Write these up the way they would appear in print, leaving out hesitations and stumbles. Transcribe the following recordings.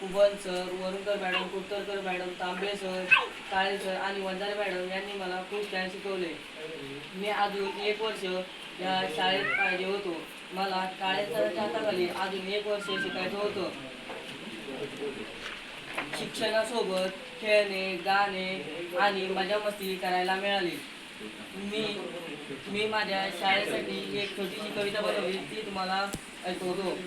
Kubal sir, वरुणकर madam, कुतरकर madam, तांबे sir, काळे sir आणि Wanjare madam यांनी मला खूप छान शिकवले. मी अजून 1 वर्ष या शाळेत पाहिजे होतो. मला काळे सरांच्या हाताखाली अजून 1 वर्ष शिकायचं होतं. शिक्षणासोबत खेळणे, गाणे आणि मजा मस्ती करायला मिळाली. मी मी माझ्या शाळेसाठी एक छोटीशी कविता बनवली, ती तुम्हाला ऐकवतो.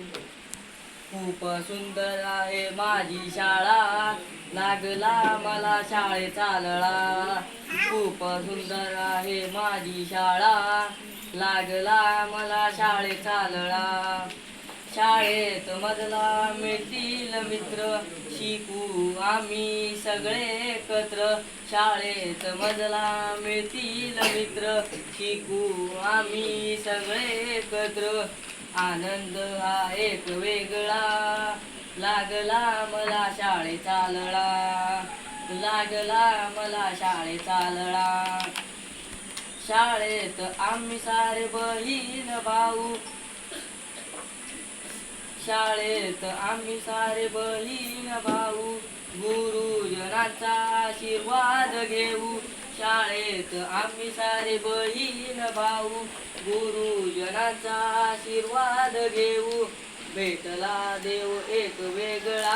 खूप सुंदर आहे माझी शाळा, लागला मला शाळेचा लळा. खूप सुंदर आहे माझी शाळा, लागला मला शाळेचा लळा. शाळेत मजला मिळतील मित्र, शिकू आम्ही सगळे एकत्र. शाळेत मजला मिळतील मित्र, शिकू आम्ही सगळे एकत्र. आनंद हा एक वेगळा, लागला मला शाळेचा लळा. लागला मला शाळेचा लळा. शाळेत आम्ही सारे बहीण भाऊ, शाळेत आम्ही सारे बहीण भाऊ, गुरुजनांचा आशीर्वाद घेऊ. शाळेत आम्ही सारे बहीण भाऊ, गुरुजनांचा आशीर्वाद घेऊ. भेटला देव एक वेगळा,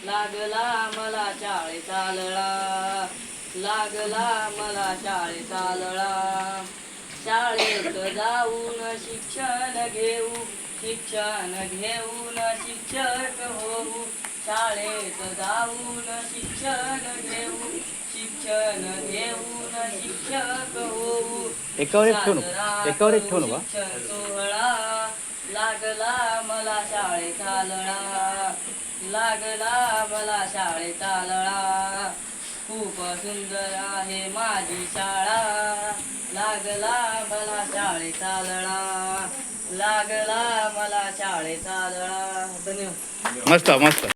लागला मला शाळेचा लळा. लागला मला शाळेचा लळा. शाळेत जाऊन शिक्षण घेऊ, शिक्षण घेऊन शिक्षक होऊ. शाळेत जाऊन शिक्षण घेऊ, शिक्षण घेऊन शिक्षक होऊ. एकावर एक ठेवू नका. शिक्षण सोहळा, लागला मला शाळेचा लळा. लागला मला शाळेचा लळा. खूप सुंदर आहे माझी शाळा, लागला मला शाळेचा लळा. लागला मला शाळेचा लळा. धन्यवाद. मस्त मस्त.